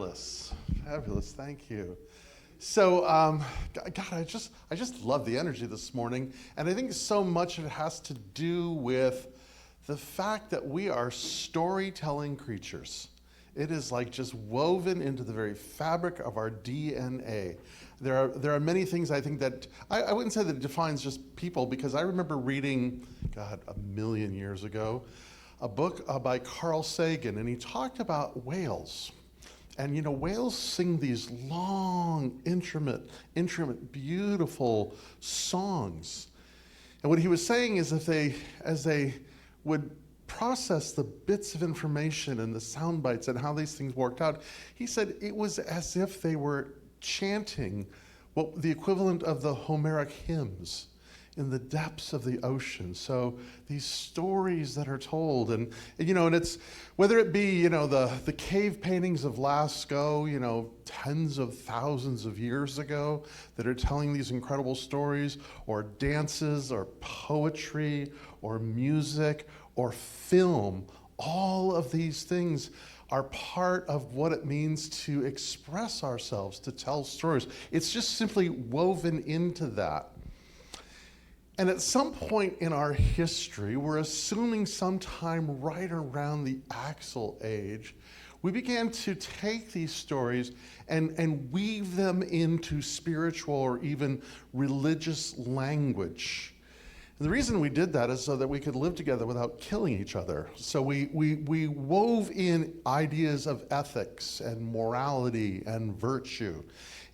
Fabulous, fabulous. Thank you. So, God, I just love the energy this morning, and I think so much of it has to do with the fact that we are storytelling creatures. It is like just woven into the very fabric of our DNA. There are many things I think that I wouldn't say that it defines just people, because I remember reading, God, a million years ago, a book by Carl Sagan, and he talked about whales. And whales sing these long, intimate, beautiful songs. And what he was saying is as they would process the bits of information and the sound bites and how these things worked out, he said it was as if they were chanting what the equivalent of the Homeric hymns in the depths of the ocean. So these stories that are told, and it's whether it be the cave paintings of Lascaux, tens of thousands of years ago, that are telling these incredible stories, or dances, or poetry, or music, or film. All of these things are part of what it means to express ourselves, to tell stories. It's just simply woven into that. And at some point in our history, we're assuming sometime right around the Axle Age, we began to take these stories and weave them into spiritual or even religious language. And the reason we did that is so that we could live together without killing each other. So we wove in ideas of ethics and morality and virtue.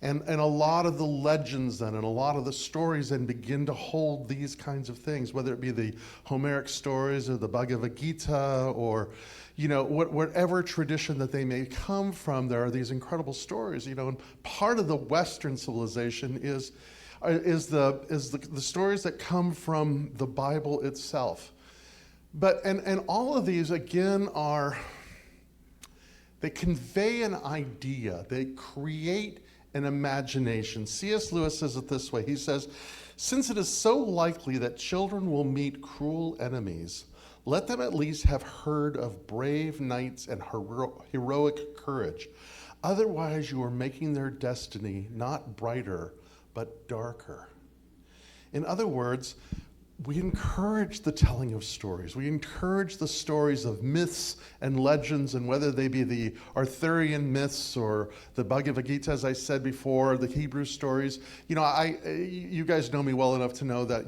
And a lot of the legends then, and a lot of the stories then begin to hold these kinds of things, whether it be the Homeric stories or the Bhagavad Gita, or whatever tradition that they may come from. There are these incredible stories, and part of the Western civilization is the stories that come from the Bible itself. But and all of these again they convey an idea, they create an imagination. C.S. Lewis says it this way. He says, "Since it is so likely that children will meet cruel enemies, let them at least have heard of brave knights and heroic courage. Otherwise, you are making their destiny not brighter, but darker." In other words, we encourage the telling of stories. We encourage the stories of myths and legends, and whether they be the Arthurian myths or the Bhagavad Gita, as I said before, the Hebrew stories. You guys know me well enough to know that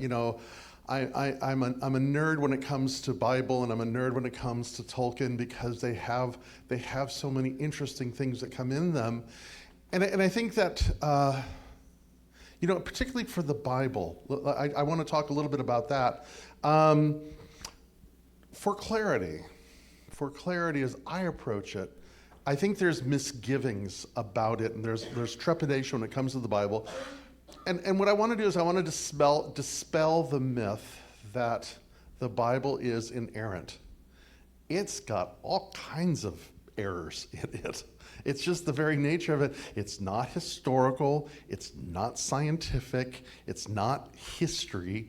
I'm a nerd when it comes to Bible, and I'm a nerd when it comes to Tolkien, because they have so many interesting things that come in them, and I think that. Particularly for the Bible, I want to talk a little bit about that. For clarity as I approach it, I think there's misgivings about it, and there's trepidation when it comes to the Bible. And what I want to do is I want to dispel the myth that the Bible is inerrant. It's got all kinds of errors in it. It's just the very nature of it. It's not historical, it's not scientific, it's not history,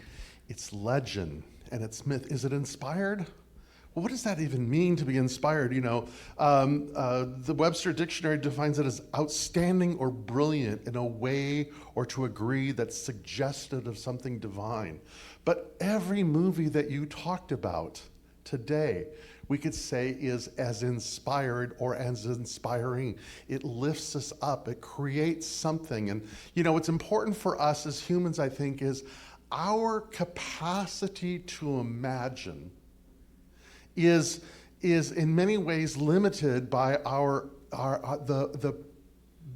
it's legend, and it's myth. Is it inspired? Well, what does that even mean, to be inspired? The Webster Dictionary defines it as outstanding or brilliant in a way or to a degree that's suggestive of something divine. But every movie that you talked about today, we could say is as inspired or as inspiring. It lifts us up, it creates something. And what's important for us as humans, I think, is our capacity to imagine is in many ways limited by the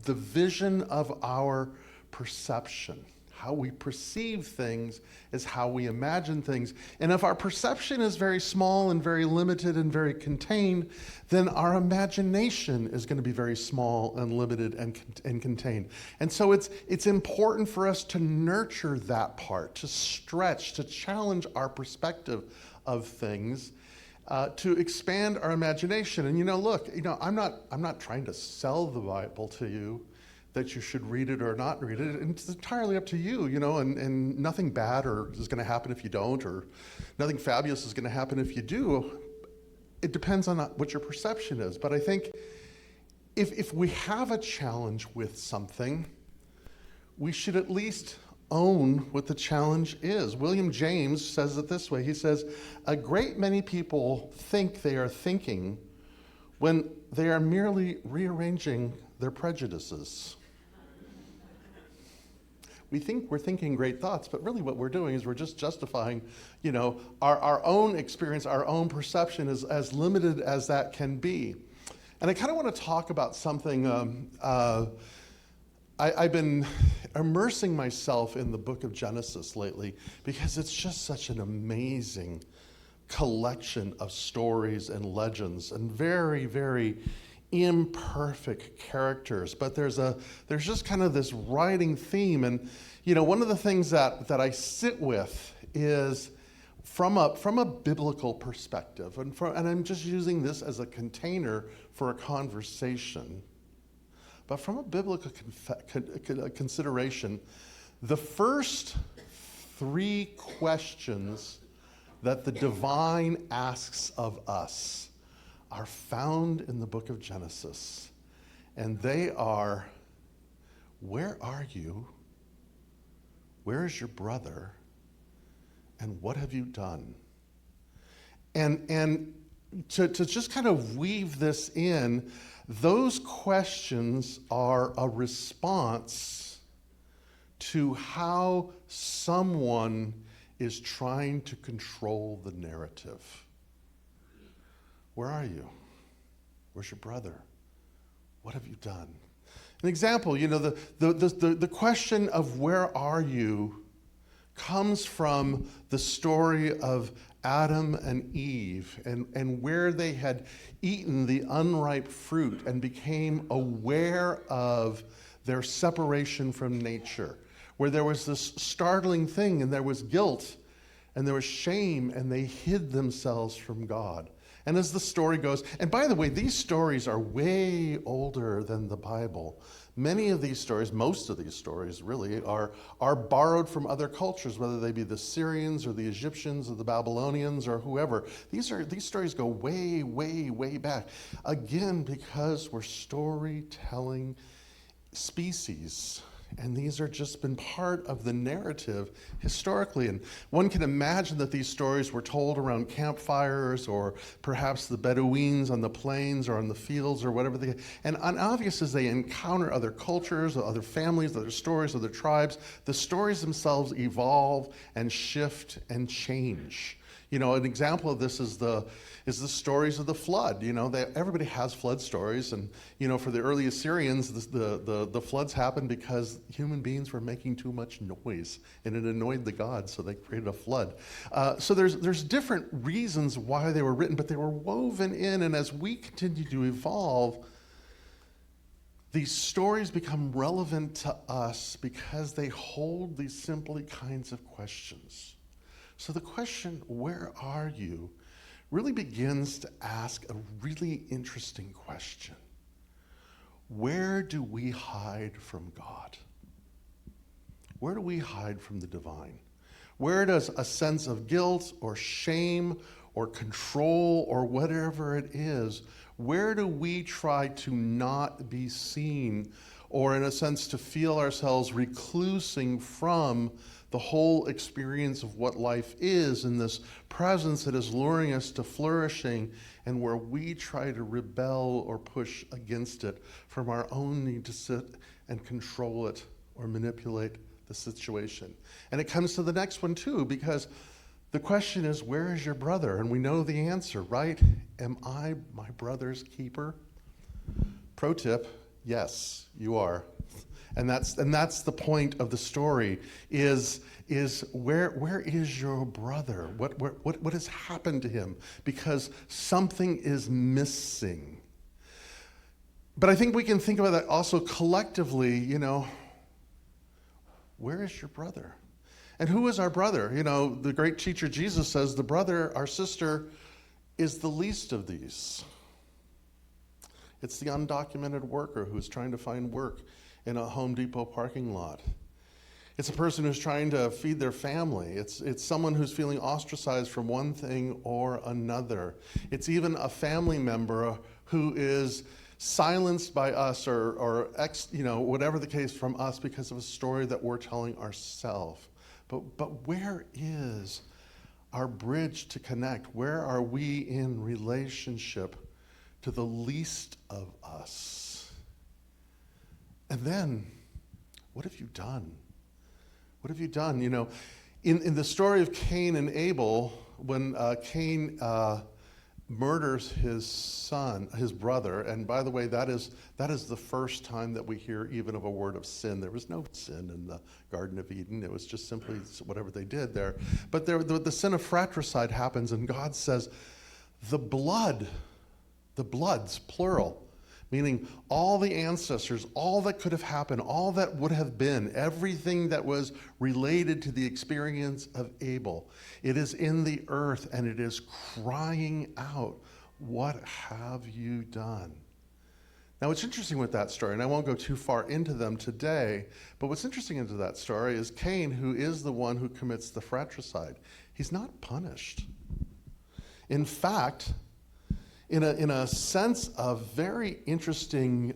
vision of our perception. How we perceive things is how we imagine things. And if our perception is very small and very limited and very contained, then our imagination is going to be very small and limited and contained. And so it's important for us to nurture that part, to stretch, to challenge our perspective of things, to expand our imagination. And look, I'm not trying to sell the Bible to you, that you should read it or not read it, and it's entirely up to you, and nothing bad is going to happen if you don't, or nothing fabulous is going to happen if you do. It depends on what your perception is. But I think if we have a challenge with something, we should at least own what the challenge is. William James says it this way. He says, "A great many people think they are thinking when they are merely rearranging their prejudices." We think we're thinking great thoughts, but really what we're doing is we're just justifying, our own experience, our own perception is as limited as that can be. And I kind of want to talk about something. I've been immersing myself in the book of Genesis lately because it's just such an amazing collection of stories and legends and very, very imperfect characters. But there's just kind of this writing theme. And, one of the things that I sit with is from a biblical perspective. And I'm just using this as a container for a conversation. But from a biblical consideration, the first three questions that the divine asks of us are found in the book of Genesis. And they are, where are you? Where is your brother? And what have you done? And to just kind of weave this in, those questions are a response to how someone is trying to control the narrative. Where are you? Where's your brother? What have you done? An example, the question of where are you comes from the story of Adam and Eve and where they had eaten the unripe fruit and became aware of their separation from nature, where there was this startling thing and there was guilt and there was shame and they hid themselves from God. And as the story goes, and by the way, these stories are way older than the Bible. Many of these stories, most of these stories really, are borrowed from other cultures, whether they be the Syrians or the Egyptians or the Babylonians or whoever. These stories go way, way, way back. Again, because we're storytelling species. And these are just been part of the narrative historically. And one can imagine that these stories were told around campfires or perhaps the Bedouins on the plains or on the fields or whatever they. And obvious as they encounter other cultures, other families, other stories, other tribes, the stories themselves evolve and shift and change. An example of this is the stories of the flood. Everybody has flood stories, and for the early Assyrians, the floods happened because human beings were making too much noise, and it annoyed the gods, so they created a flood. So there's different reasons why they were written, but they were woven in, and as we continue to evolve, these stories become relevant to us because they hold these simply kinds of questions. So the question, where are you, really begins to ask a really interesting question. Where do we hide from God? Where do we hide from the divine? Where does a sense of guilt or shame or control or whatever it is, where do we try to not be seen or in a sense to feel ourselves reclusing from the whole experience of what life is in this presence that is luring us to flourishing and where we try to rebel or push against it from our own need to sit and control it or manipulate the situation. And it comes to the next one too, because the question is, where is your brother? And we know the answer, right? Am I my brother's keeper? Pro tip, yes, you are. And that's the point of the story is where is your brother? What has happened to him? Because something is missing. But I think we can think about that also collectively, where is your brother? And who is our brother? The great teacher Jesus says the brother, our sister, is the least of these. It's the undocumented worker who's trying to find work in a Home Depot parking lot. It's a person who's trying to feed their family. It's someone who's feeling ostracized from one thing or another. It's even a family member who is silenced by us or whatever the case from us because of a story that we're telling ourselves. But where is our bridge to connect? Where are we in relationship to the least of us? And then, what have you done? What have you done? In the story of Cain and Abel, when Cain murders his brother, and by the way, that is the first time that we hear even of a word of sin. There was no sin in the Garden of Eden. It was just simply whatever they did there. But the sin of fratricide happens, and God says, the bloods, plural, meaning all the ancestors, all that could have happened, all that would have been, everything that was related to the experience of Abel. It is in the earth and it is crying out, what have you done? Now, what's interesting with that story, and I won't go too far into them today, but what's interesting into that story is Cain, who is the one who commits the fratricide. He's not punished. In fact, in a sense of very interesting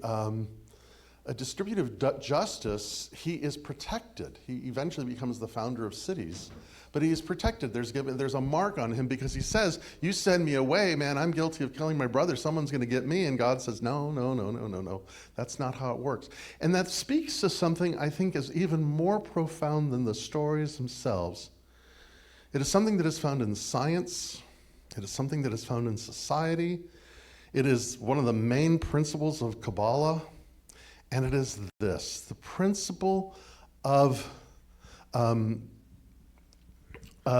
distributive justice, he is protected. He eventually becomes the founder of cities, but he is protected. There's a mark on him because he says, you send me away, man, I'm guilty of killing my brother. Someone's going to get me. And God says, no. That's not how it works. And that speaks to something I think is even more profound than the stories themselves. It is something that is found in science. It is something that is found in society. It is one of the main principles of Kabbalah, and it is this, the principle of I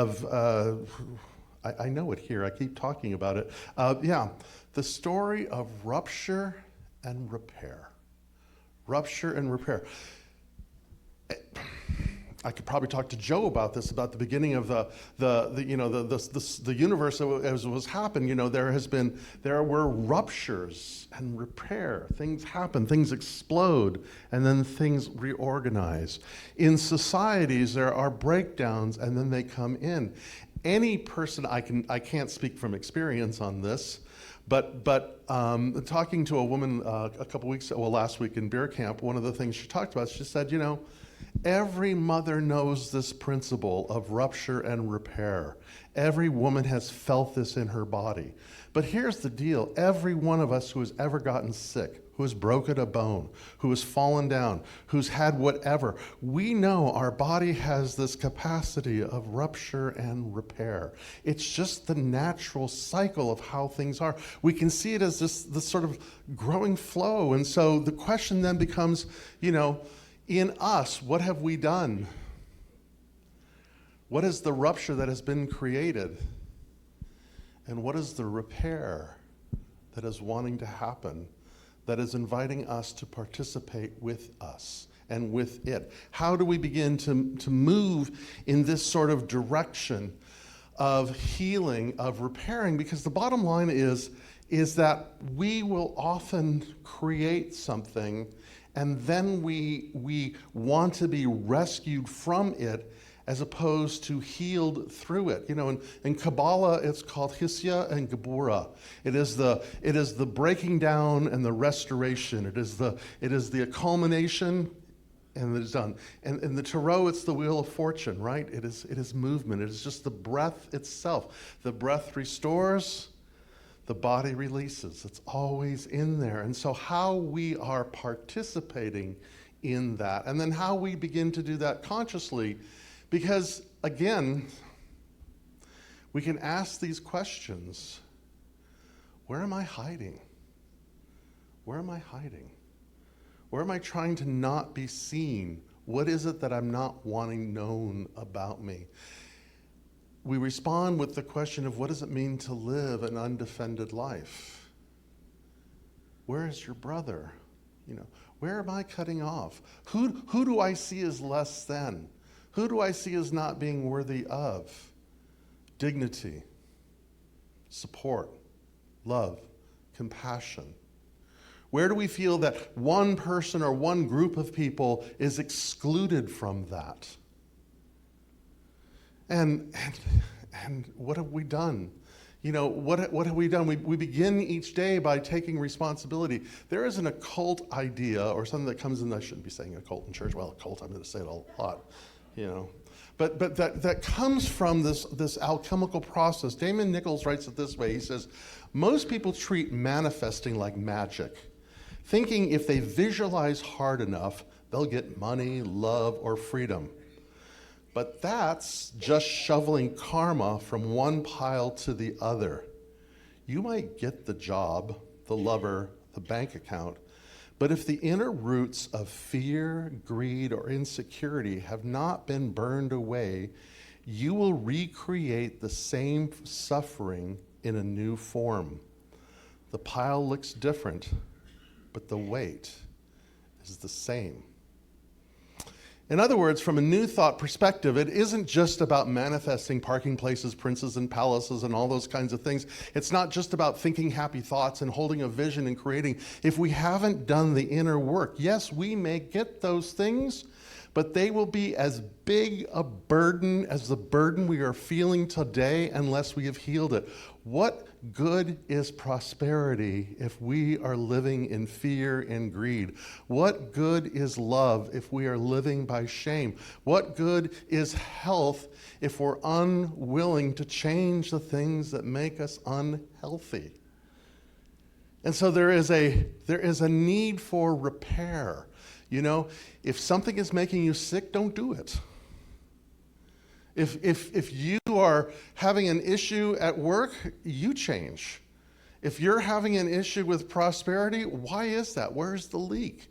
know it here, I keep talking about it. The story of rupture and repair. Rupture and repair. I could probably talk to Joe about this, about the beginning of the universe as it was happening. There were ruptures and repair. Things happen, things explode, and then things reorganize. In societies, there are breakdowns, and then they come in. Any person, I can't speak from experience on this, but talking to a woman last week in beer camp, one of the things she talked about, she said, every mother knows this principle of rupture and repair. Every woman has felt this in her body. But here's the deal. Every one of us who has ever gotten sick, who has broken a bone, who has fallen down, who's had whatever, we know our body has this capacity of rupture and repair. It's just the natural cycle of how things are. We can see it as this sort of growing flow. And so the question then becomes, in us, what have we done? What is the rupture that has been created? And what is the repair that is wanting to happen, that is inviting us to participate with us and with it? How do we begin to move in this sort of direction of healing, of repairing? Because the bottom line is that we will often create something and then we want to be rescued from it as opposed to healed through it. In Kabbalah, it's called Hisya and Gebura. It is the breaking down and the restoration. It is the culmination and it is done. And in the Tarot, it's the wheel of fortune, right? It is movement. It is just the breath itself. The breath restores, the body releases. It's always in there. And so how we are participating in that, and then how we begin to do that consciously, because again, we can ask these questions. Where am I hiding? Where am I hiding? Where am I trying to not be seen? What is it that I'm not wanting known about me? We respond with the question of, what does it mean to live an undefended life? Where is your brother? Where am I cutting off? Who do I see as less than? Who do I see as not being worthy of dignity, support, love, compassion? Where do we feel that one person or one group of people is excluded from that? And what have we done? What have we done? We begin each day by taking responsibility. There is an occult idea or something that comes in. I shouldn't be saying occult in church. Well, occult, I'm going to say it a lot, But that comes from this alchemical process. Damon Nichols writes it this way. He says, most people treat manifesting like magic, thinking if they visualize hard enough, they'll get money, love, or freedom. But that's just shoveling karma from one pile to the other. You might get the job, the lover, the bank account, but if the inner roots of fear, greed, or insecurity have not been burned away, you will recreate the same suffering in a new form. The pile looks different, but the weight is the same. In other words, from a new thought perspective, it isn't just about manifesting parking places, princes and palaces, and all those kinds of things. It's not just about thinking happy thoughts and holding a vision and creating. If we haven't done the inner work, yes, we may get those things, but they will be as big a burden as the burden we are feeling today unless we have healed it. What good is prosperity if we are living in fear and greed? What good is love if we are living by shame? What good is health if we're unwilling to change the things that make us unhealthy? And so there is a need for repair. If something is making you sick, don't do it. If you are having an issue at work, you change. If you're having an issue with prosperity, why is that? Where's the leak?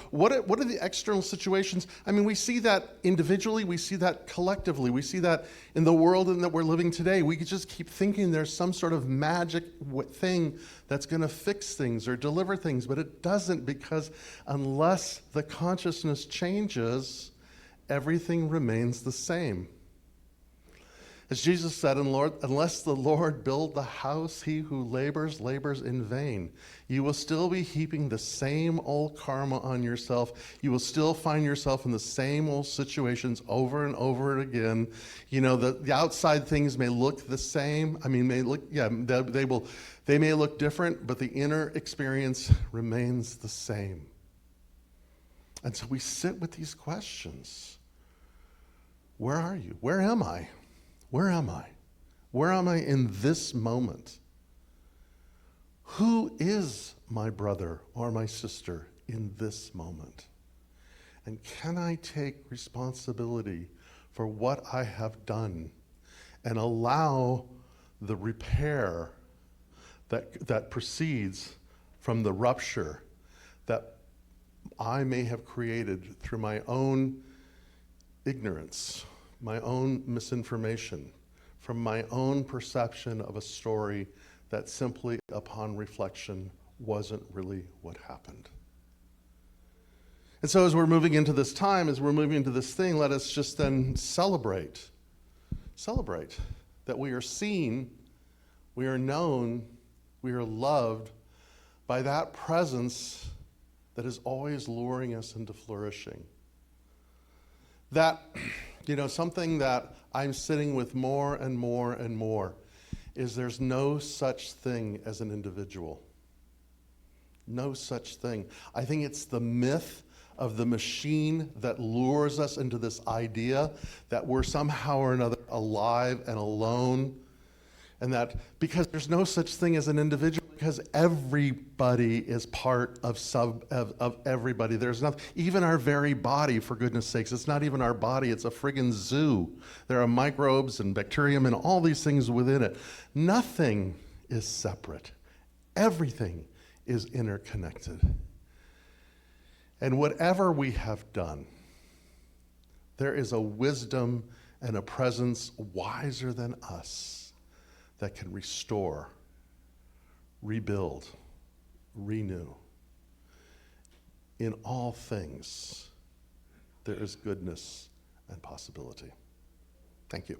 What are the external situations? I mean, we see that individually, we see that collectively, we see that in the world in that we're living today. We could just keep thinking there's some sort of magic thing that's going to fix things or deliver things, but it doesn't, because unless the consciousness changes, everything remains the same. As Jesus said, unless the Lord build the house, he who labors in vain. You will still be heaping the same old karma on yourself. You will still find yourself in the same old situations over and over again. The outside things may look the same. I mean, they may look different, but the inner experience remains the same. And so we sit with these questions. Where are you? Where am I? Where am I? Where am I in this moment? Who is my brother or my sister in this moment? And can I take responsibility for what I have done and allow the repair that proceeds from the rupture that I may have created through my own ignorance, my own misinformation, from my own perception of a story that simply, upon reflection, wasn't really what happened. And so as we're moving into this time, as we're moving into this thing, let us just then celebrate that we are seen, we are known, we are loved by that presence that is always luring us into flourishing. That, something that I'm sitting with more and more and more is there's no such thing as an individual. No such thing. I think it's the myth of the machine that lures us into this idea that we're somehow or another alive and alone, and that because there's no such thing as an individual, because everybody is part of everybody. There's nothing, even our very body, for goodness sakes, it's not even our body, it's a friggin' zoo. There are microbes and bacterium and all these things within it. Nothing is separate. Everything is interconnected. And whatever we have done, there is a wisdom and a presence wiser than us that can restore, rebuild, renew. In all things, there is goodness and possibility. Thank you.